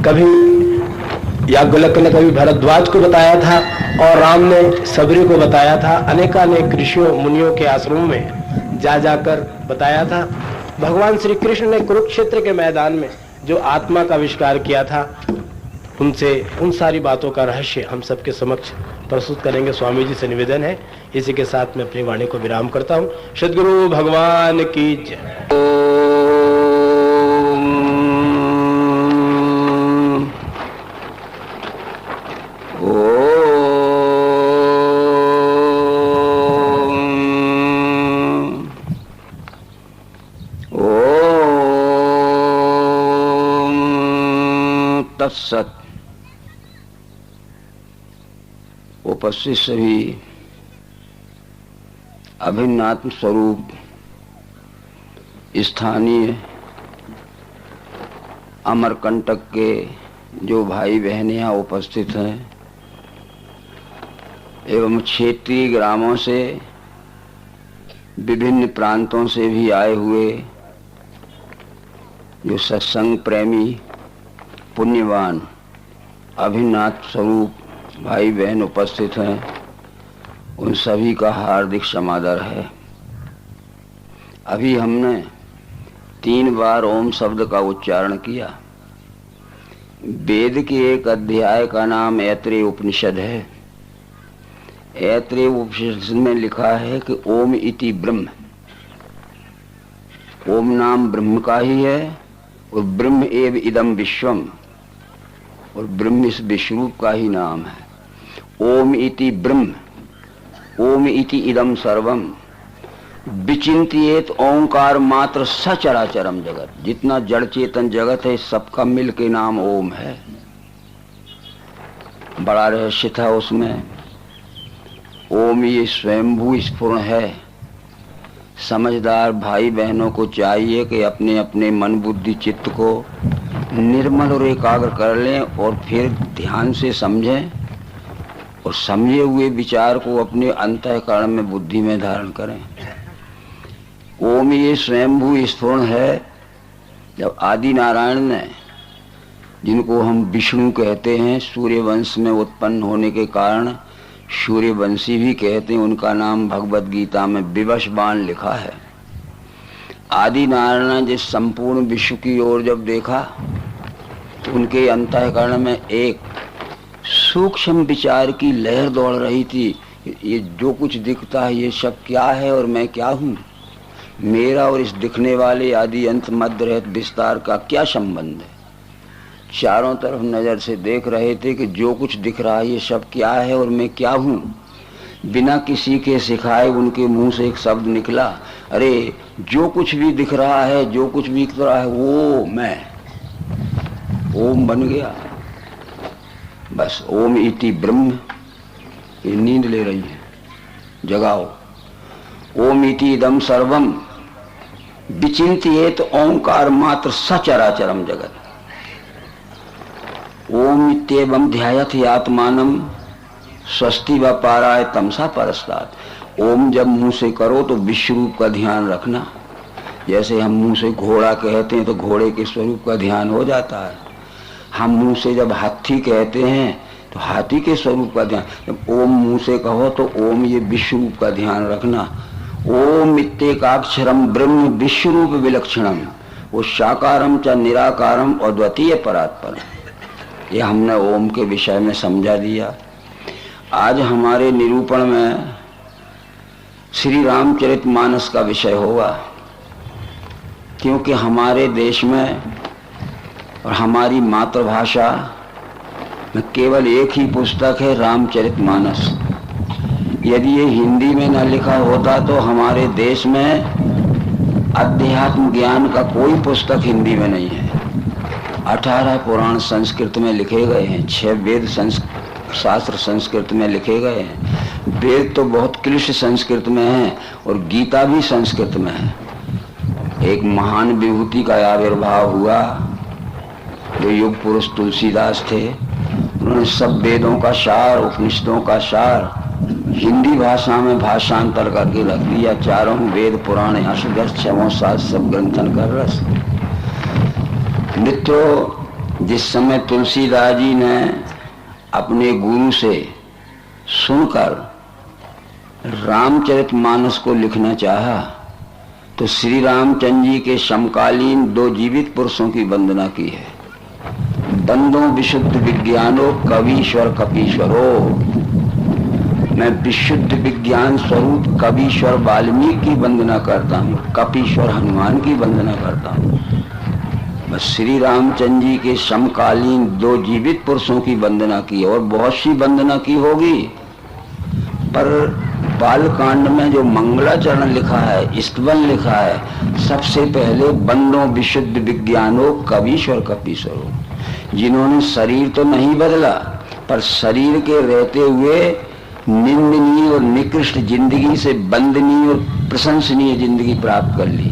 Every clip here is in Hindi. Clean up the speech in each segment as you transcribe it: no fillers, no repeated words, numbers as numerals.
कभी याज्ञवल्क्य ने कभी भरद्वाज को बताया था और राम ने सबरी को बताया था। अनेकानेक ऋषियों मुनियों के आश्रमों में जा जाकर बताया था। भगवान श्री कृष्ण ने कुरुक्षेत्र के मैदान में जो आत्मा का आविष्कार किया था, उनसे उन सारी बातों का रहस्य हम सबके समक्ष प्रस्तुत करेंगे। स्वामी जी से निवेदन है। इसी के साथ मैं अपनी वाणी को विराम करता हूँ। सद्गुरु भगवान की जय। तत्सत। उपस्थित सभी अभिन्नात्म स्वरूप स्थानीय अमरकंटक के जो भाई बहन यहाँ उपस्थित हैं एवं क्षेत्रीय ग्रामों से विभिन्न प्रांतों से भी आए हुए जो सत्संग प्रेमी पुण्यवान अभिन्नाथ स्वरूप भाई बहन उपस्थित हैं, उन सभी का हार्दिक समादर है। अभी हमने 3 बार ओम शब्द का उच्चारण किया। वेद के एक अध्याय का नाम ऐत्रेय उपनिषद है। ऐत्रेय उपनिषद में लिखा है कि ओम इति ब्रह्म। ओम नाम ब्रह्म का ही है और ब्रह्म एव इदम विश्वम, और ब्रह्म इस विश्वरूप का ही नाम है। ओम इति ब्रह्म, ओम इति इदम सर्वम, विचिंतियेत ओंकार मात्र सचराचरम जगत। जितना जड़ चेतन जगत है सबका मिल के नाम ओम है। बड़ा रहस्य था उसमें। ओम ये स्वयंभू स्फुरण है। समझदार भाई बहनों को चाहिए कि अपने अपने मन बुद्धि चित्त को निर्मल और एकाग्र कर लें और फिर ध्यान से समझें और समझे हुए विचार को अपने अंतःकरण में बुद्धि में धारण करें। ओम ये स्वयंभू स्फुरण है। जब आदि नारायण ने, जिनको हम विष्णु कहते हैं, सूर्यवंश में उत्पन्न होने के कारण सूर्यवंशी भी कहते हैं, उनका नाम भगवत गीता में विवश-बाण लिखा है। आदि नारायण ने जिस संपूर्ण विश्व की ओर जब देखा तो उनके अंतःकरण में एक सूक्ष्म विचार की लहर दौड़ रही थी। ये जो कुछ दिखता है ये सब क्या है और मैं क्या हूँ? मेरा और इस दिखने वाले आदि अंत मध्य रहित विस्तार का क्या संबंध है? चारों तरफ नजर से देख रहे थे कि जो कुछ दिख रहा है ये सब क्या है और मैं क्या हूँ। बिना किसी के सिखाए उनके मुंह से एक शब्द निकला, अरे जो कुछ भी दिख रहा है, जो कुछ भी दिख रहा है वो मैं। ओम बन गया। बस ओम इति ब्रह्म। ये नींद ले रही है, जगाओ। ओम इति इदम सर्वम विचिंतियेत ओंकार मात्र सचराचरम जगत। ओम इत्येवं ध्यायति आत्मानम स्वस्ति व पाराय तमसा परस्तात्। ओम जब मुंह से करो तो विश्व रूप का ध्यान रखना। जैसे हम मुंह से घोड़ा कहते हैं तो घोड़े के स्वरूप का ध्यान हो जाता है। हम मुंह से जब हाथी कहते हैं तो हाथी के स्वरूप का ध्यान। जब ओम मुंह से कहो तो ओम ये विश्व रूप का ध्यान रखना। ओम इत्येकाक्षरम ब्रह्म विश्व रूप विलक्षणम, वो साकारम च निराकारम अद्वितीय परात्परम। ये हमने ओम के विषय में समझा दिया। आज हमारे निरूपण में श्री रामचरितमानस का विषय होगा, क्योंकि हमारे देश में और हमारी मातृभाषा में केवल एक ही पुस्तक है, रामचरितमानस। यदि ये हिंदी में न लिखा होता तो हमारे देश में अध्यात्म ज्ञान का कोई पुस्तक हिंदी में नहीं है। 18 पुराण संस्कृत में लिखे गए हैं, 6 वेद शास्त्र संस्कृत में लिखे गए हैं। वेद तो बहुत क्लिष्ट संस्कृत में है और गीता भी संस्कृत में है। एक महान विभूति का आविर्भाव हुआ जो युग पुरुष तुलसीदास थे। उन्होंने सब वेदों का सार, उपनिषदों का सार हिंदी भाषा में भाषांतर करके रख दिया। 4 वेद पुराण यश 6 शास्त्र सब ग्रंथन कर रस। मित्रों, जिस समय तुलसीदास जी ने अपने गुरु से सुनकर रामचरितमानस को लिखना चाहा तो श्री रामचंद्र जी के समकालीन दो जीवित पुरुषों की वंदना की है। बंदो विशुद्ध विज्ञानो कवीश्वर कपीश्वरो। मैं विशुद्ध विज्ञान स्वरूप कवीश्वर वाल्मीकि की वंदना करता हूँ, कपीश्वर हनुमान की वंदना करता हूँ। बस श्री रामचंद्र जी के समकालीन दो जीवित पुरुषों की वंदना की और बहुत सी वंदना की होगी, पर बालकांड में जो मंगलाचरण लिखा है, स्तवन लिखा है, सबसे पहले बंदो विशुद्ध विज्ञानो कवीश्वर कपीश्वरो, जिन्होंने शरीर तो नहीं बदला पर शरीर के रहते हुए निंदनीय और निकृष्ट जिंदगी से वंदनीय और प्रशंसनीय जिंदगी प्राप्त कर ली।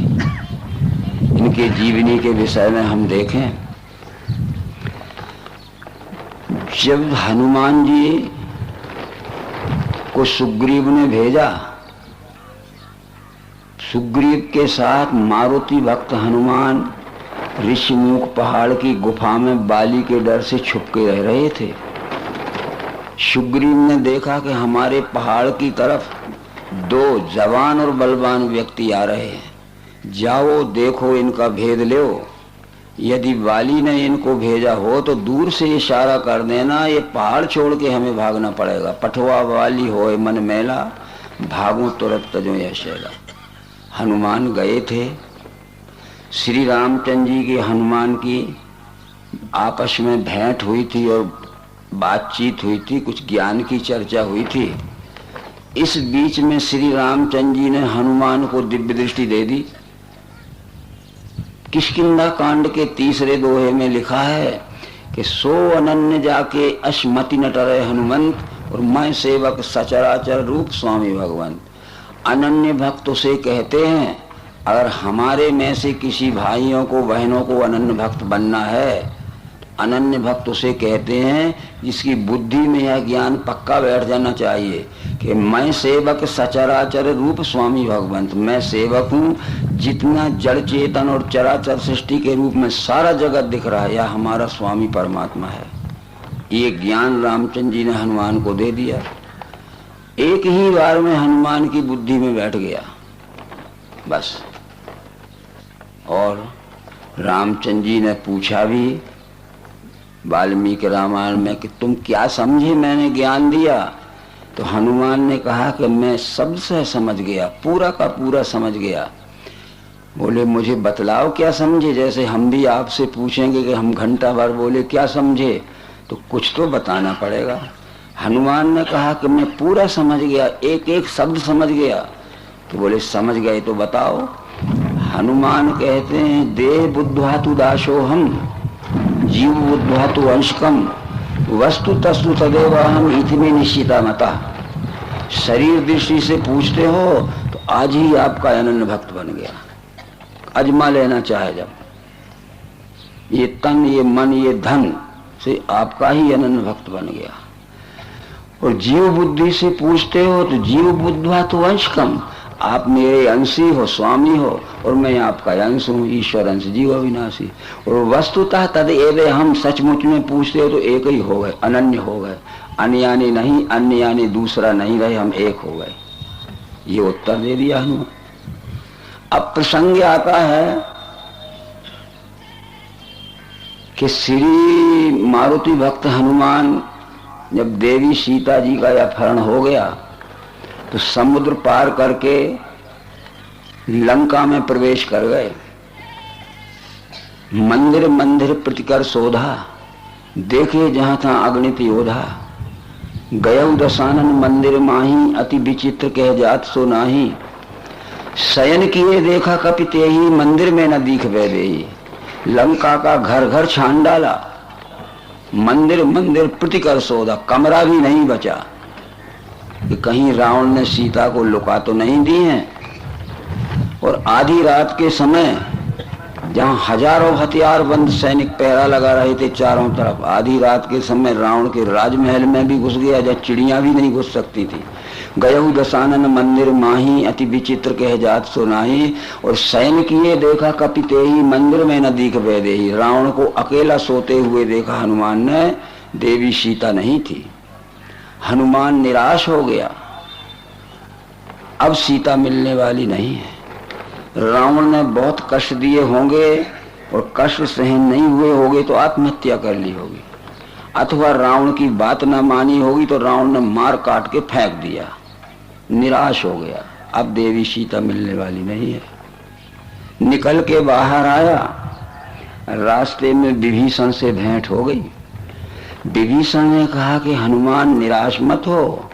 इनके जीवनी के विषय में हम देखें, जब हनुमान जी को सुग्रीव ने भेजा, सुग्रीव के साथ मारुति भक्त हनुमान ऋषिमुख पहाड़ की गुफा में बाली के डर से छुप के रह रहे थे। सुग्रीव ने देखा कि हमारे पहाड़ की तरफ दो जवान और बलवान व्यक्ति आ रहे हैं, जाओ देखो इनका भेद लो। यदि वाली ने इनको भेजा हो तो दूर से इशारा कर देना, ये पहाड़ छोड़ के हमें भागना पड़ेगा। पठवा वाली होए मन मैला, भागो तुरंत तजो यशेला। हनुमान गए थे। श्री रामचंद्र जी के हनुमान की आपस में भेंट हुई थी और बातचीत हुई थी, कुछ ज्ञान की चर्चा हुई थी। इस बीच में श्री रामचंद्र जी ने हनुमान को दिव्य दृष्टि दे दी। किष्किंधा कांड के तीसरे दोहे में लिखा है कि सो अनन्य जाके अश्मति न टरे हनुमंत, और मैं सेवक सचराचर रूप स्वामी भगवंत। अनन्य भक्त उसे कहते हैं, अगर हमारे में से किसी भाइयों को बहनों को अनन्य भक्त बनना है, अनन्य भक्त उसे कहते हैं जिसकी बुद्धि में यह ज्ञान पक्का बैठ जाना चाहिए कि मैं सेवक सचराचर रूप स्वामी भगवंत। मैं सेवक हूँ, जितना जड़ चेतन और चराचर सृष्टि के रूप में सारा जगत दिख रहा है, यह हमारा स्वामी परमात्मा है। ये ज्ञान रामचंद्र जी ने हनुमान को दे दिया। एक ही बार में हनुमान की बुद्धि में बैठ गया बस। और रामचंद्र जी ने पूछा भी वाल्मीकि रामायण में कि तुम क्या समझे मैंने ज्ञान दिया? तो हनुमान ने कहा कि मैं शब्द से समझ गया, पूरा का पूरा समझ गया। बोले मुझे बतलाओ क्या समझे, जैसे हम भी आपसे पूछेंगे कि हम घंटा भर बोले क्या समझे, तो कुछ तो बताना पड़ेगा। हनुमान ने कहा कि मैं पूरा समझ गया, एक एक शब्द समझ गया। तो बोले समझ गए तो बताओ। हनुमान कहते हैं देह बुद्ध्वा तु दासो हम, जीव बुद्ध्वा तु अंशकम, वस्तु तस्तु तदेव हम इतने निश्चिता मता। शरीर दृष्टि से पूछते हो तो आज ही आपका अनन्य भक्त बन गया। अजमा लेना चाहे जब, ये तन ये मन ये धन से आपका ही अनन्य भक्त बन गया। और जीव बुद्धि से पूछते हो तो जीव बुद्ध्वा तो अंशकम, आप मेरे अंशी हो, स्वामी हो, और मैं आपका अंश हूँ, ईश्वर अंश जीव अविनाशी। और वस्तुतः तदेव हम, सचमुच में पूछते हो तो एक ही हो गए, अनन्य हो गए, अन्यानी नहीं, अन्य यानी दूसरा नहीं रहे, हम एक हो गए। ये उत्तर दे दिया हनुमान। अब प्रसंग आता है कि श्री मारुति भक्त हनुमान जब देवी सीता जी का अपहरण हो गया तो समुद्र पार करके लंका में प्रवेश कर गए। मंदिर मंदिर प्रतिकर शोधा, देखे जहां था अगणित योधा। गयौ दशानन मंदिर माही, अति विचित्र कह जात सो नाही। शयन किए देखा कपिते ही, मंदिर में न दीख वैदेही। लंका का घर घर छान डाला, मंदिर मंदिर प्रतिकर शोधा, कमरा भी नहीं बचा कि कहीं रावण ने सीता को लुका तो नहीं दी है। और आधी रात के समय जहां हजारों हथियारबंद सैनिक पहरा लगा रहे थे चारों तरफ, आधी रात के समय रावण के राजमहल में भी घुस गया जहाँ चिड़ियां भी नहीं घुस सकती थी। गयहु दशानन मंदिर माही, अति विचित्र कह जात सुनाही। और शयन किए देखा कपिते ही, मंदिर में न दीख वैदेही। रावण को अकेला सोते हुए देखा हनुमान ने, देवी सीता नहीं थी। हनुमान निराश हो गया, अब सीता मिलने वाली नहीं है। रावण ने बहुत कष्ट दिए होंगे और कष्ट सहन नहीं हुए होंगे तो आत्महत्या कर ली होगी, अथवा रावण की बात न मानी होगी तो रावण ने मार काट के फेंक दिया। निराश हो गया, अब देवी सीता मिलने वाली नहीं है। निकल के बाहर आया, रास्ते में विभीषण से भेंट हो गई। विभीषण ने कहा कि हनुमान निराश मत हो,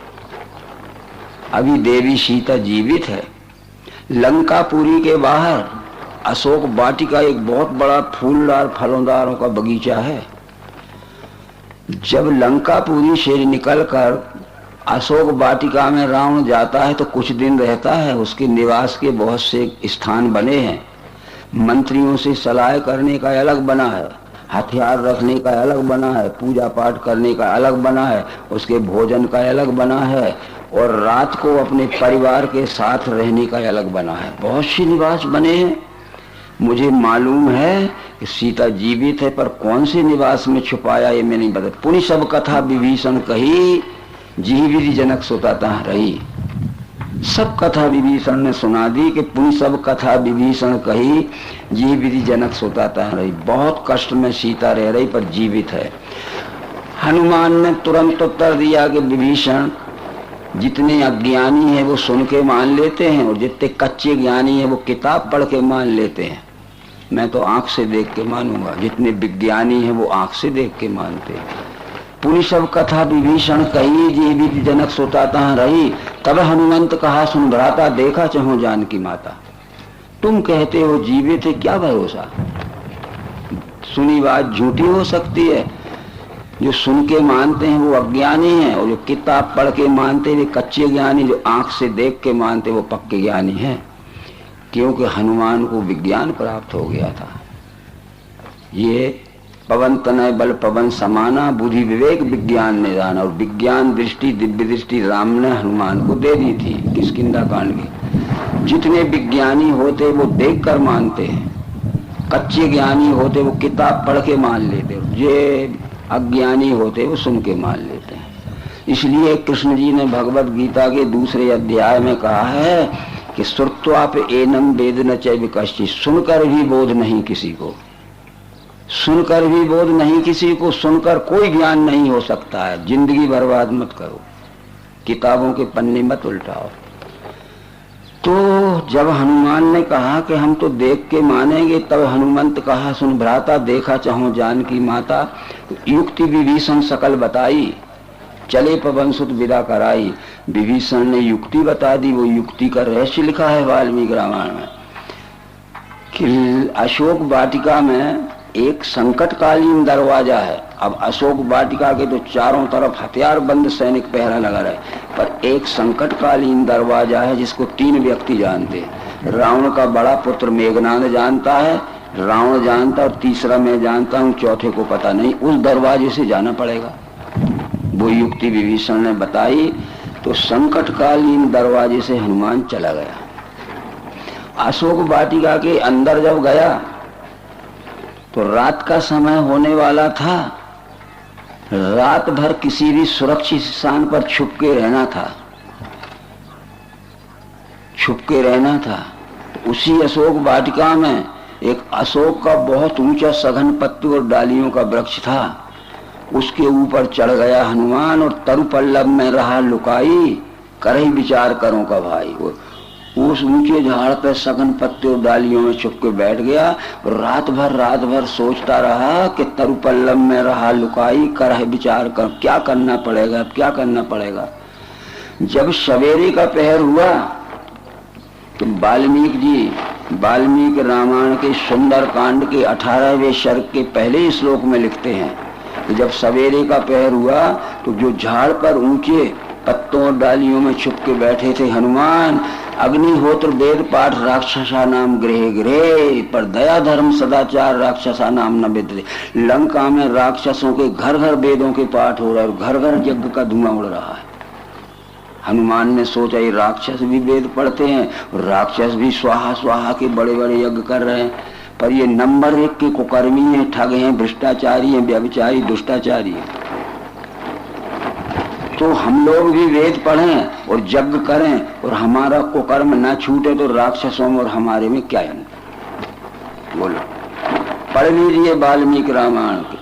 अभी देवी सीता जीवित है। लंकापुरी के बाहर अशोक वाटिका एक बहुत बड़ा फूलदार फलोदारों का बगीचा है। जब लंकापुरी से निकलकर अशोक वाटिका में रावण जाता है तो कुछ दिन रहता है। उसके निवास के बहुत से स्थान बने हैं, मंत्रियों से सलाह करने का अलग बना है, हथियार रखने का अलग बना है, पूजा पाठ करने का अलग बना है, उसके भोजन का अलग बना है, और रात को अपने परिवार के साथ रहने का अलग बना है। बहुत सी निवास बने हैं। मुझे मालूम है कि सीता जीवित है, पर कौन से निवास में छुपाया ये मैं नहीं बता। पुनि सब कथा विभीषण कही, जी विधि जनक सुताता रही। सब कथा विभीषण ने सुना दी कि पुनि सब कथा विभीषण कही, जी विधि जनक सुताता रही। बहुत कष्ट में सीता रह रही पर जीवित है। हनुमान ने तुरंत उत्तर दिया कि विभीषण, जितने अज्ञानी हैं वो सुन के मान लेते हैं और जितने कच्चे ज्ञानी हैं वो किताब पढ़ के मान लेते हैं। मैं तो आंख से देख के मानूंगा, जितने विज्ञानी हैं वो आंख से देख के मानते हैं। पुनि सब कथा विभीषण कही, जीवित जनक सुताता रही। तब हनुमंत कहा, सुन भ्राता देखा चाहो जानकी माता। तुम कहते हो जीवित है, क्या भरोसा, सुनी बात झूठी हो सकती है। जो सुन के मानते हैं वो अज्ञानी हैं, और जो किताब पढ़ के मानते हैं वे कच्चे ज्ञानी, जो आंख से देख के मानते वो पक्के ज्ञानी हैं। क्योंकि हनुमान को विज्ञान प्राप्त हो गया था। ये पवन तनय बल पवन समाना, बुद्धि विवेक विज्ञान ने जाना। और विज्ञान दृष्टि, दिव्य दृष्टि राम ने हनुमान को दे दी थी किष्किंधा कांड की। जितने विज्ञानी होते वो देख कर मानते हैं, कच्चे ज्ञानी होते वो किताब पढ़ के मान लेते, ये अज्ञानी होते वो सुन के मान लेते हैं। इसलिए कृष्ण जी ने भगवत गीता के दूसरे अध्याय में कहा है कि श्रुत्वाप एनम वेद न चैव कश्चित्, सुनकर भी बोध नहीं किसी को, सुनकर भी बोध नहीं किसी को, सुनकर कोई ज्ञान नहीं हो सकता है। जिंदगी बर्बाद मत करो, किताबों के पन्ने मत उल्टाओ। तो जब हनुमान ने कहा कि हम तो देख के मानेंगे, तब हनुमंत कहा, सुन भ्राता देखा चाहो जानकी माता। युक्ति विभीषण सकल बताई, चले पवन सुत विदा कराई। विभीषण ने युक्ति बता दी, वो युक्ति का रहस्य लिखा है वाल्मीकि रामायण में कि अशोक वाटिका में एक संकटकालीन दरवाजा है। अब अशोक वाटिका के तो चारों तरफ हथियार बंद सैनिक पहरा लगा रहे, पर एक संकटकालीन दरवाजा है जिसको 3 व्यक्ति जानते हैं। रावण का बड़ा पुत्र मेघनाद जानता है, रावण जानता, और तीसरा मैं जानता हूँ, चौथे को पता नहीं। उस दरवाजे से जाना पड़ेगा। वो युक्ति विभीषण ने बताई। तो संकटकालीन दरवाजे से हनुमान चला गया। अशोक वाटिका के अंदर जब गया तो रात का समय होने वाला था। रात भर किसी भी सुरक्षित स्थान पर छुप के रहना था, छुप के रहना था। उसी अशोक वाटिका में एक अशोक का बहुत ऊंचा सघन पत्तों और डालियों का वृक्ष था। उसके ऊपर चढ़ गया हनुमान और तरु पल्लव में रहा लुकाई, करही विचार करो का भाई। उस ऊंचे झाड़ पर सघन पत्ते और डालियों में छुप के बैठ गया। रात भर सोचता रहा कि तरु पल्लव में रहा लुकाई, करही विचार कर, क्या करना पड़ेगा, क्या करना पड़ेगा। जब सवेरे का पहर हुआ तो वाल्मीकि रामायण के सुंदर कांड के 18वें सर्ग के पहले श्लोक में लिखते हैं कि जब सवेरे का पहर हुआ तो जो झाड़ पर ऊंचे पत्तों और डालियों में छुप के बैठे थे हनुमान, अग्निहोत्र वेद पाठ राक्षसा नाम गृह गृह, पर दया धर्म सदाचार राक्षसा नाम न विद्रे। लंका में राक्षसों के घर घर वेदों के पाठ हो रहा है और घर घर यज्ञ का धुआं उड़ रहा है। हनुमान ने सोचा ये राक्षस भी वेद पढ़ते हैं, राक्षस भी स्वाहा स्वाहा के बड़े बड़े यज्ञ कर रहे हैं, पर ये नंबर 1 के कुकर्मी हैं, ठग हैं, भ्रष्टाचारी हैं, व्यभिचारी, दुष्टाचारी हैं। तो हम लोग भी वेद पढ़ें और यज्ञ करें और हमारा कुकर्म ना छूटे तो राक्षसों में और हमारे में क्या अंतर? बोलो, पढ़ लीजिए वाल्मीकि रामायण के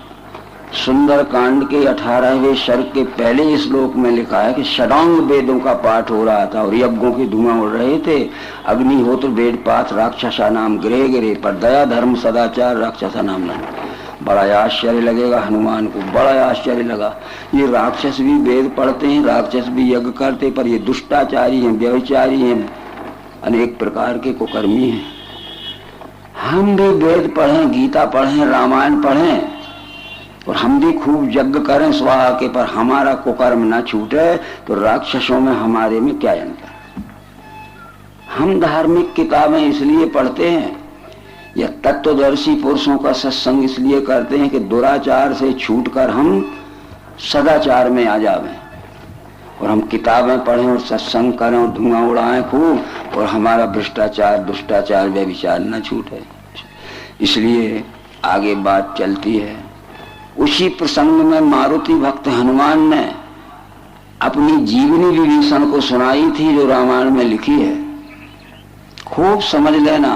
सुंदर कांड के 18वें सर्ग के पहले श्लोक में लिखा है कि षडांग वेदों का पाठ हो रहा था और यज्ञों के धुआं उड़ रहे थे। अग्निहोत्र वेद पाठ राक्षसा नाम गृह गिरे, पर दया धर्म सदाचार राक्षसा नाम नहीं। बड़ा आश्चर्य लगेगा हनुमान को, बड़ा आश्चर्य लगा। ये राक्षस भी वेद पढ़ते हैं, राक्षस भी यज्ञ करते, पर ये दुष्टाचारी हैं, व्यभिचारी हैं, अनेक प्रकार के कुकर्मी हैं। हम भी वेद पढ़ें, गीता पढ़ें, रामायण पढ़ें और हम भी खूब यज्ञ करें स्वाहा के, पर हमारा कुकर्म ना छूटे तो राक्षसों में हमारे में क्या अंतर? हम धार्मिक किताबें इसलिए पढ़ते हैं या तत्वदर्शी पुरुषों का सत्संग इसलिए करते हैं कि दुराचार से छूटकर हम सदाचार में आ जावें, और हम किताबें पढ़ें और सत्संग करें और धुआं उड़ाएं खूब और हमारा भ्रष्टाचार, दुष्टाचार, व्यभिचार न छूटे। इसलिए आगे बात चलती है। उसी प्रसंग में मारुति भक्त हनुमान ने अपनी जीवनी विभीषण को सुनाई थी जो रामायण में लिखी है। खूब समझ लेना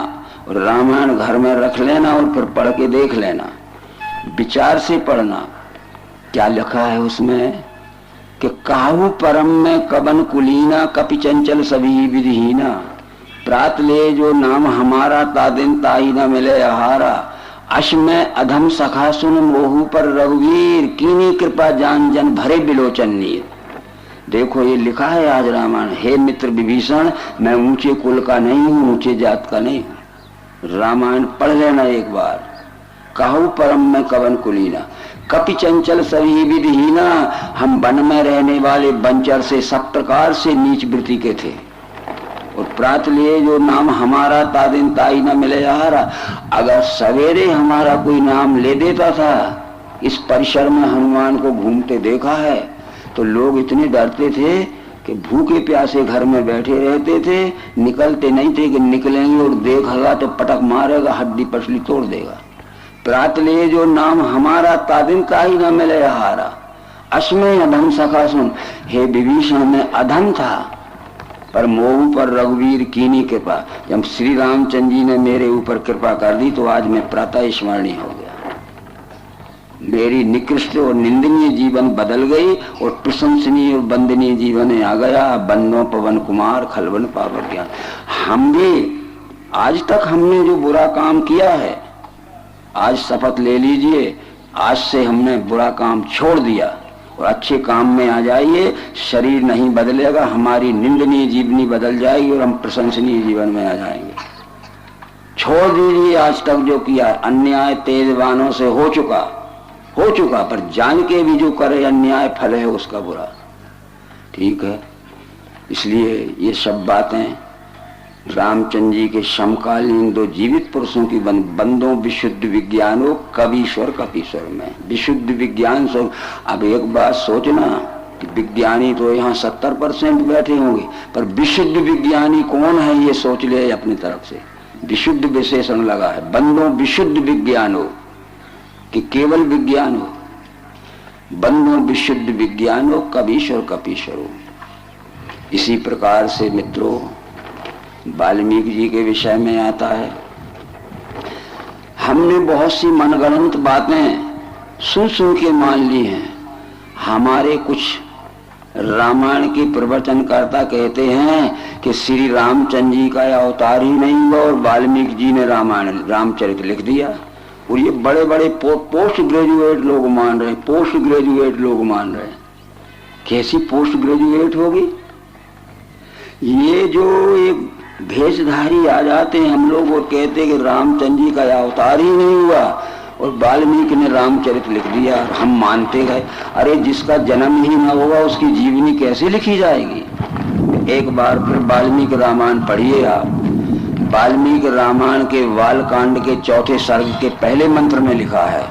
और रामायण घर में रख लेना और फिर पढ़ के देख लेना, विचार से पढ़ना। क्या लिखा है उसमें कि काहू परम में कबन कुलीना, कपि चंचल सभी विधिहीना, प्रात ले जो नाम हमारा, तादिन ताई न मिले आहारा, अश में अधम सखा सुन मोहू पर रघुवीर, कीनी कृपा जान जन भरे बिलोचन नीर। देखो ये लिखा है आज रामायण। हे मित्र विभीषण, मैं ऊंचे कुल का नहीं हूं, ऊंचे जात का नहीं हूं। रामायण पढ़ लेना एक बार। काहू परम में कवन कुलीना, कपि चंचल सभी विधिहीना, हम वन में रहने वाले बंचर से सब प्रकार से नीच वृत्ति के थे। और प्रात लिए जो नाम हमारा, तादिन ताई न मिले आहारा, अगर सवेरे हमारा कोई नाम ले देता था। इस परिसर में हनुमान को घूमते देखा है तो लोग इतने डरते थे कि भूखे प्यासे घर में बैठे रहते थे, निकलते नहीं थे कि निकलेंगे और देखेगा तो पटक मारेगा, हड्डी पसली तोड़ देगा। प्रात लिए जो नाम हमारा, तादिन ताई न मिले आहारा, अश्में अधम सखा सुन। हे विभीषण में अधम था पर मोह पर रघुवीर कीनी कृपा। जब श्री रामचंद्र जी ने मेरे ऊपर कृपा कर दी तो आज मैं प्रातः स्मरणीय हो गया। मेरी निकृष्ट और निंदनीय जीवन बदल गई और प्रशंसनीय और वंदनीय जीवन आ गया। बन्नो पवन कुमार खलवन पावर ज्ञान। हम भी आज तक हमने जो बुरा काम किया है, आज शपथ ले लीजिए, आज से हमने बुरा काम छोड़ दिया और अच्छे काम में आ जाइए। शरीर नहीं बदलेगा, हमारी निंदनीय जीवनी बदल जाएगी और हम प्रशंसनीय जीवन में आ जाएंगे। छोड़ दीजिए आज तक जो किया। अन्याय तेजवानों से हो चुका, पर जान के भी जो करे अन्याय फल है उसका बुरा। ठीक है, इसलिए ये सब बातें रामचंद्र जी के समकालीन दो जीवित पुरुषों की बंदों विशुद्ध विज्ञानो कवीश्वर कपीश्वर में विशुद्ध विज्ञान। अब एक बात सोचना कि विज्ञानी तो यहाँ 70% बैठे होंगे, पर विशुद्ध विज्ञानी कौन है ये सोच ले अपनी तरफ से। विशुद्ध विशेषण लगा है, बंदों विशुद्ध विज्ञानो कि केवल विज्ञान हो। बंदों विशुद्ध विज्ञानो कवीश्वर कपीश्वरो। इसी प्रकार से मित्रों वाल्मीकि जी के विषय में आता है। हमने बहुत सी मनगढ़ंत बातें सुन के मान ली हैं। हमारे कुछ रामायण के प्रवचनकर्ता कहते हैं कि श्री रामचंद्र जी का अवतार ही नहीं हुआ और वाल्मीकि जी ने रामचरित लिख दिया। और ये बड़े बड़े पोस्ट ग्रेजुएट लोग मान रहे हैं, पोस्ट ग्रेजुएट लोग मान रहे हैं। कैसी पोस्ट ग्रेजुएट होगी? ये जो एक भेषधारी आ जाते हैं हम लोग और कहते हैं कि रामचंद्र जी का अवतार ही नहीं हुआ और वाल्मीकि ने रामचरित लिख दिया, हम मानते गए। अरे जिसका जन्म ही ना होगा उसकी जीवनी कैसे लिखी जाएगी? एक बार फिर वाल्मीकि रामायण पढ़िए आप। वाल्मीकि रामायण के बालकांड के 4थे सर्ग के पहले मंत्र में लिखा है,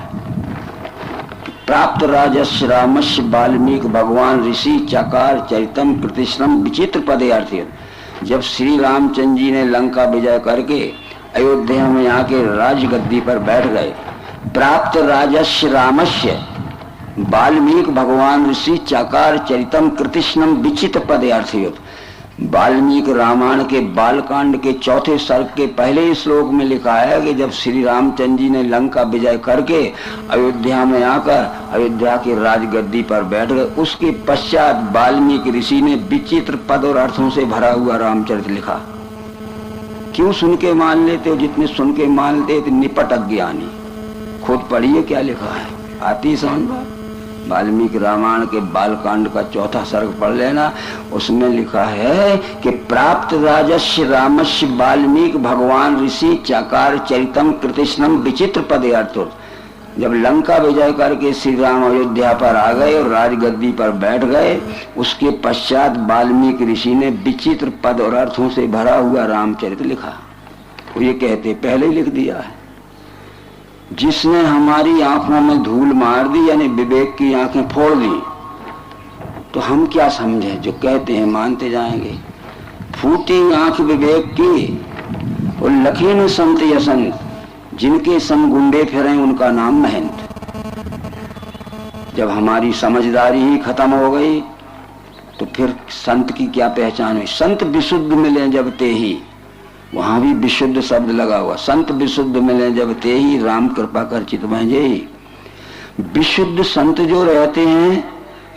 प्राप्त राजस्य रामस्य वाल्मीकि भगवान ऋषि चकार चरितम कृतिश्रम विचित्र पदे अर्थे। जब श्री रामचंद्र जी ने लंका विजय करके अयोध्या में आके राजगद्दी पर बैठ गए, प्राप्त राजस्य रामस्य वाल्मीकि भगवान ऋषि चकार चरितम कृतिश्रम विचित्र पदे अर्थे। वाल्मीकि रामायण के बालकांड के चौथे सर्ग के पहले श्लोक में लिखा है कि जब श्री रामचंद्र जी ने लंका विजय करके अयोध्या में आकर अयोध्या के राजगद्दी पर बैठ गए, उसके पश्चात वाल्मीकि ऋषि ने विचित्र पद और अर्थों से भरा हुआ रामचरित लिखा। क्यों सुन के मान लेते हो? जितने सुन के मान लेते इतने निपट अज्ञानी। खुद पढ़िए क्या लिखा है, आती समझ। वाल्मीकि रामायण के बालकांड का चौथा सर्ग पढ़ लेना, उसमें लिखा है कि प्राप्त राजस्य रामस्य वाल्मीकि भगवान ऋषि चकार चरितम कृतिश्रम विचित्र पदे अर्थो। जब लंका विजय करके श्री राम अयोध्या पर आ गए और राजगद्दी पर बैठ गए, उसके पश्चात वाल्मीकि ऋषि ने विचित्र पद और अर्थों से भरा हुआ रामचरित लिखा। वो ये कहते पहले ही लिख दिया है। जिसने हमारी आंखों में धूल मार दी, यानी विवेक की आंखें फोड़ दी, तो हम क्या समझे? जो कहते हैं मानते जाएंगे। फूटी आंख विवेक की और लखीन संत यसंत, जिनके संग गुंडे फिरे उनका नाम महंत। जब हमारी समझदारी ही खत्म हो गई तो फिर संत की क्या पहचान हुई? संत विशुद्ध मिले जब ते ही, वहां भी विशुद्ध शब्द लगा हुआ। संत विशुद्ध मिले जब ते ही, राम कृपा कर चित भंजे। विशुद्ध संत जो रहते हैं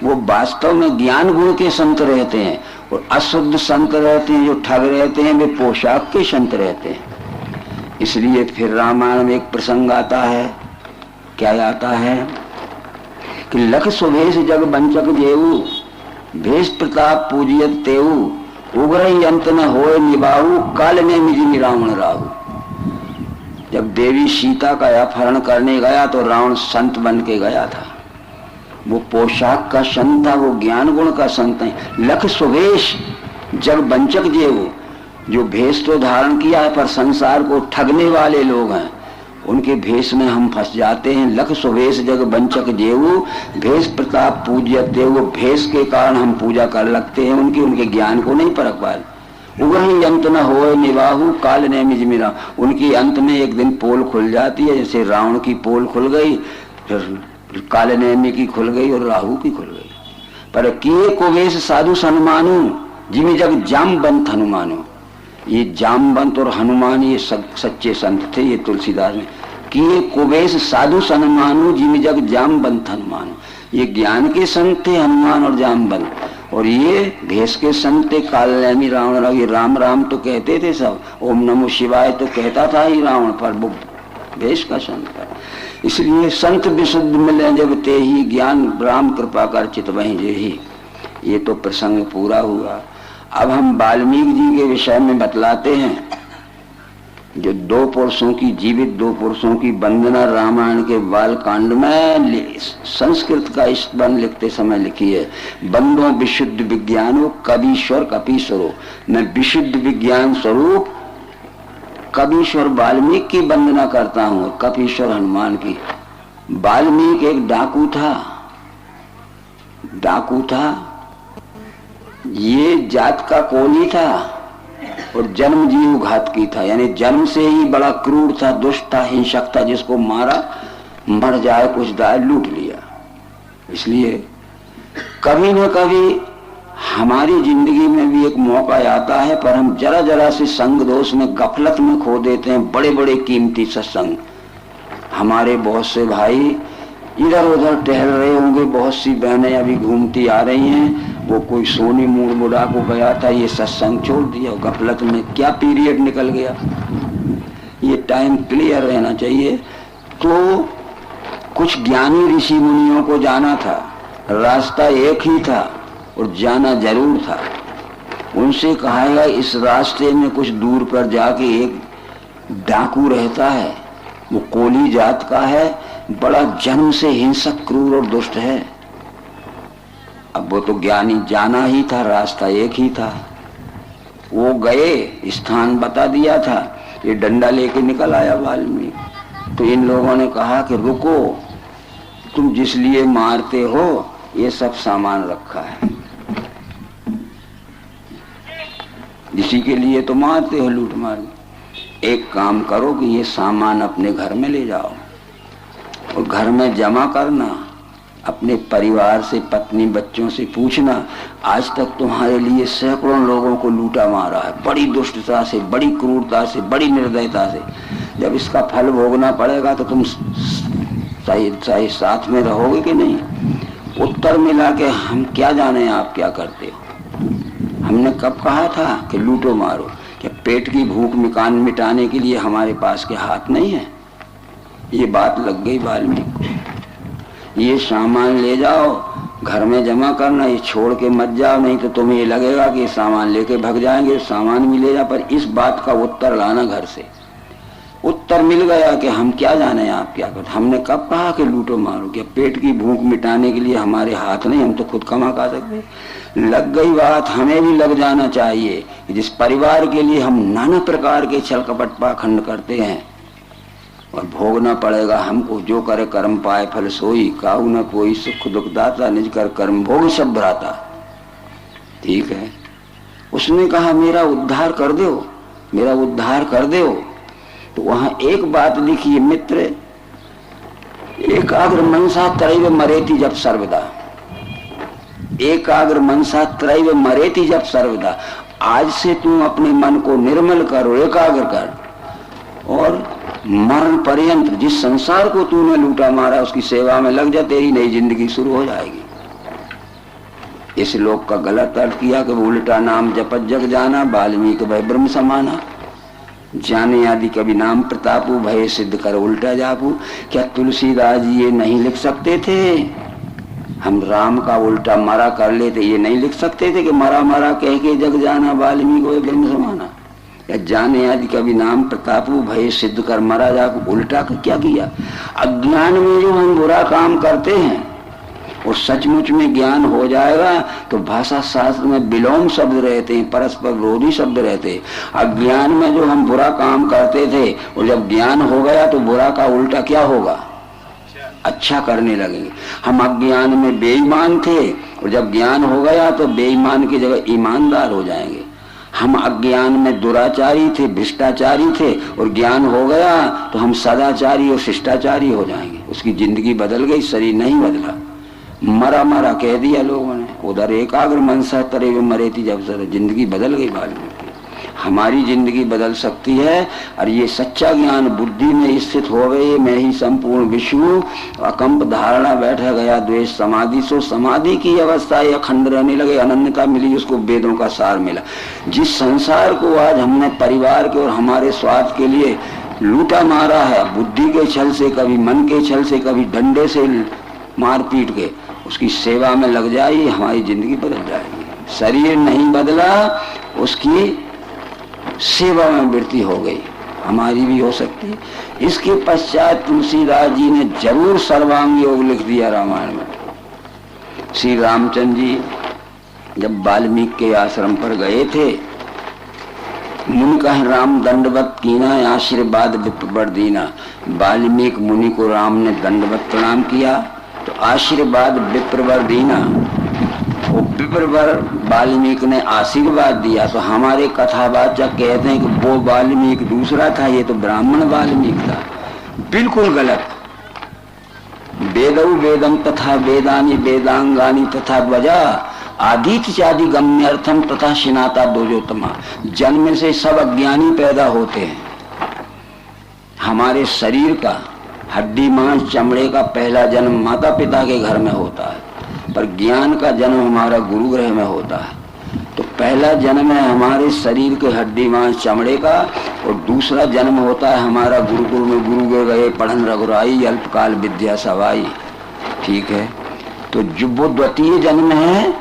वो वास्तव में ज्ञान गुण के संत रहते हैं, और अशुद्ध संत रहते हैं जो ठग रहते हैं, वे पोशाक के संत रहते हैं। इसलिए फिर रामायण में एक प्रसंग आता है, क्या आता है कि लख सुभेश जग बंचक जेऊ, भेष प्रताप पूजियत तेऊ, उग्र अंत न होए निबाहु, काल ने मिजी रावण राहु। जब देवी सीता का अपहरण करने गया तो रावण संत बन के गया था। वो पोशाक का संत था, वो ज्ञान गुण का संत है। लख सुभेश जग बंचक जेऊ, जो भेष तो धारण किया है पर संसार को ठगने वाले लोग हैं, उनके भेष में हम फंस जाते हैं। लख सुभेश जग बंचक जेऊ, भेष प्रताप पूज्यत देव। भेष के कारण हम पूजा कर लगते हैं उनकी, उनके ज्ञान को नहीं परख पाते। उग्र अंत न होए निबाहु, काल ने मिजमिरा। उनकी अंत में एक दिन पोल खुल जाती है, जैसे रावण की पोल खुल गई, फिर काल नेमी की खुल गई और राहु की खुल गई। पर किए कुवेश साधु सन्मानु, जिमी जग जामबंत हनुमानो। ये जामवंत और हनुमान ये सच्चे संत थे। ये तुलसीदास में किए कुवेश साधु सन्मानु, जिमी जग जामवंत हनुमानो। ये ज्ञान के संत थे हनुमान और जामवंत, और ये भेष के संत थे कालनेमी रावण। ये राम राम तो कहते थे सब, ओम नमो शिवाय तो कहता था ही रावण, पर वो भेष का संत था। इसलिए संत विशुद्ध मिले जब ते ही, ज्ञान राम कृपा कर चित वहीं जे ही। ये तो प्रसंग पूरा हुआ। अब हम वाल्मीकि जी के विषय में बतलाते हैं। जो दो पुरुषों की, जीवित दो पुरुषों की वंदना रामायण के बालकांड में संस्कृत का स्तवन लिखते समय लिखी है। बंदो विशुद्ध विज्ञानो कबीश्वर कपीश्वरो। मैं विशुद्ध विज्ञान स्वरूप कबीश्वर वाल्मीकि की वंदना करता हूँ, और कपीश्वर हनुमान की। वाल्मीकि एक डाकू था, ये जात का कोली था और जन्म जीव घातकी था, यानी जन्म से ही बड़ा क्रूर था, दुष्ट था, हिंसक था। जिसको मारा मर जाए, कुछ दाय लूट लिया। इसलिए कभी न कभी हमारी जिंदगी में भी एक मौका आता है, पर हम जरा जरा से संग दोष में, गफलत में खो देते हैं बड़े बड़े कीमती सत्संग। हमारे बहुत से भाई इधर उधर टहल रहे होंगे, बहुत सी बहनें अभी घूमती आ रही हैं। वो कोई सोनी मुड़ा को गया था, ये सत्संग छोड़ दिया, गफलत में क्या पीरियड निकल गया। ये टाइम क्लियर रहना चाहिए। तो कुछ ज्ञानी ऋषि मुनियों को जाना था, रास्ता एक ही था और जाना जरूर था। उनसे कहा गया इस रास्ते में कुछ दूर पर जाके एक डाकू रहता है, वो कोली जात का है, बड़ा जन्म से हिंसक क्रूर और दुष्ट है। अब वो तो ज्ञानी जाना ही था, रास्ता एक ही था। वो गए, स्थान बता दिया था, ये डंडा लेके निकल आया वाल्मीकि। तो इन लोगों ने कहा कि रुको, तुम जिस लिए मारते हो ये सब सामान रखा है, इसी के लिए तो मारते हो लूट मार। एक काम करो कि ये सामान अपने घर में ले जाओ और घर में जमा करना। अपने परिवार से, पत्नी बच्चों से पूछना, आज तक तुम्हारे लिए सैकड़ों लोगों को लूटा मारा है, बड़ी दुष्टता से, बड़ी क्रूरता से, बड़ी निर्दयता से। जब इसका फल भोगना पड़ेगा तो तुम सही साथ में रहोगे कि नहीं? उत्तर मिला कि हम क्या जाने आप क्या करते हो। हमने कब कहा था कि लूटो मारो? क्या पेट की भूख मिटाने के लिए हमारे पास के हाथ नहीं है? ये बात लग गई वाल्मीकि। ये सामान ले जाओ, घर में जमा करना, ये छोड़ के मत जाओ, नहीं तो तुम्हें ये लगेगा कि सामान लेके भग जाएंगे। सामान भी ले जा, पर इस बात का उत्तर लाना घर से। उत्तर मिल गया कि हम क्या जाने आप क्या करते। हमने कब कहा कि लूटो मारो? क्या पेट की भूख मिटाने के लिए हमारे हाथ नहीं, हम तो खुद कमा खा सकते। लग गई बात, हमें भी लग जाना चाहिए। जिस परिवार के लिए हम नाना प्रकार के छल कपट पाखंड करते हैं और भोगना पड़ेगा हमको। जो करे कर्म पाए फल सोई, काहू न कोई सुख दुख दाता, निज कर कर्म भोग सब भ्राता। ठीक है, उसने कहा मेरा उद्धार कर दो, मेरा उद्धार कर दो। तो वहां एक बात लिखी, मित्र, एकाग्र मनसा त्रैव मरेति जब सर्वदा, एकाग्र मनसा त्रैव मरेति जब सर्वदा। आज से तुम अपने मन को निर्मल करो, एकाग्र कर, और मरण पर्यंत जिस संसार को तूने लूटा मारा उसकी सेवा में लग जा, तेरी नई जिंदगी शुरू हो जाएगी। इस लोक का गलत अर्थ किया कि उल्टा नाम जपत जग जाना, वाल्मीकि भय ब्रह्म समाना, जाने आदि कभी नाम प्रतापू, भय सिद्ध कर उल्टा जापू। क्या तुलसीदास जी ये नहीं लिख सकते थे? हम राम का उल्टा मरा कर लेते, ये नहीं लिख सकते थे कि मरा मरा कह के जग जाना, वाल्मीकि भय ब्रह्म समाना? या जाने आदि कभी नाम प्रतापू, भय सिद्ध कर मरा जापू, उल्टा क्या किया? अज्ञान में जो हम बुरा काम करते हैं और सचमुच में ज्ञान हो जाएगा तो भाषा शास्त्र में विलोम शब्द रहते हैं, परस्पर विरोधी शब्द रहते हैं। अज्ञान में जो हम बुरा काम करते थे और जब ज्ञान हो गया तो बुरा का उल्टा क्या होगा? अच्छा करने लगेंगे। हम अज्ञान में बेईमान थे और जब ज्ञान हो गया तो बेईमान की जगह ईमानदार हो जाएंगे। हम अज्ञान में दुराचारी थे, भ्रष्टाचारी थे, और ज्ञान हो गया तो हम सदाचारी और शिष्टाचारी हो जाएंगे। उसकी जिंदगी बदल गई, शरीर नहीं बदला। मरा मरा कह दिया लोगों ने, उधर एकाग्र मनसा त्रैव मरेति जब सर्वदा, जिंदगी बदल गई वाल्मीकि। हमारी जिंदगी बदल सकती है, और ये सच्चा ज्ञान बुद्धि में स्थित हो गए। मैं ही संपूर्ण विश्व, अकंप धारणा बैठा गया द्वेष समाधि सो, समाधि की अवस्था ये अखंड रहने लगे, अनन्यता मिली, उसको वेदों का सार मिला। जिस संसार को आज हमने परिवार के और हमारे स्वार्थ के लिए लूटा मारा है, बुद्धि के छल से, कभी मन के छल से, कभी डंडे से मार पीट के, उसकी सेवा में लग जाए, हमारी जिंदगी बदल जाएगी। शरीर नहीं बदला, उसकी सेवा में वृत्ति हो गई, हमारी भी हो सकती है। इसके पश्चात तुलसीदास जी ने जरूर सर्वांग योग लिख दिया रामायण में। श्री रामचंद्र जी जब वाल्मीकि के आश्रम पर गए थे, मुनि कह राम दंडवत कीना, आशीर्वाद विप्रवर दीना। वाल्मीकि मुनि को राम ने दंडवत प्रणाम किया तो आशीर्वाद विप्रवर दीना, वो विप्रवर वाल्मीकि ने आशीर्वाद दिया। तो हमारे कथावाचक कहते हैं कि वो वाल्मीकि दूसरा था, ये तो ब्राह्मण वाल्मीकि था। बिल्कुल गलत। वेदौ वेदम तथा वेदानि वेदांगानि तथा ध्वजा, आदित्य चादि गम्यर्थम तथा शिनाता दोजोतमा। जन्म से सब अज्ञानी पैदा होते हैं। हमारे शरीर का हड्डी मांस चमड़े का पहला जन्म माता पिता के घर में होता है, पर ज्ञान का जन्म हमारा गुरु गृह में होता है। तो पहला जन्म है हमारे शरीर के हड्डी मांस चमड़े का, और दूसरा जन्म होता है हमारा गुरुकुल में गुरु के गए पढ़न रघुराई, अल्पकाल विद्या सवाई। ठीक है, तो जो वो द्वितीय जन्म है,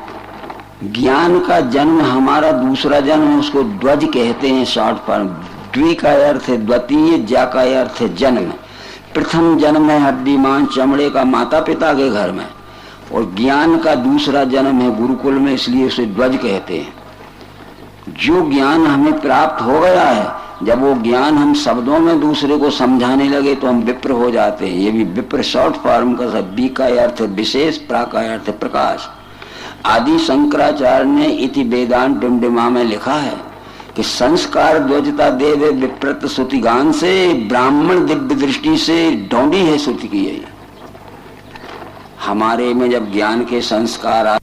ज्ञान का जन्म हमारा दूसरा जन्म, उसको ध्वज कहते हैं शॉर्ट फॉर्म। द्वि का अर्थ है द्वितीय, जा का अर्थ है जन्म। प्रथम जन्म है हड्डी मांस चमड़े का माता पिता के घर में, और ज्ञान का दूसरा जन्म है गुरुकुल में, इसलिए उसे ध्वज कहते हैं। जो ज्ञान हमें प्राप्त हो गया है जब वो ज्ञान हम शब्दों में दूसरे को समझाने लगे तो हम विप्र हो जाते हैं। ये भी विप्र शॉर्ट फॉर्म का सब, बी का अर्थ विशेष, प्रा का अर्थ प्रकाश। आदि शंकराचार्य ने इति वेदांत डिमडिमा में लिखा है कि संस्कार ध्वजता देव विप्रत श्रुतिगान से, ब्राह्मण दिव्य दृष्टि से ढोंडी है श्रुति की। हमारे में जब ज्ञान के संस्कार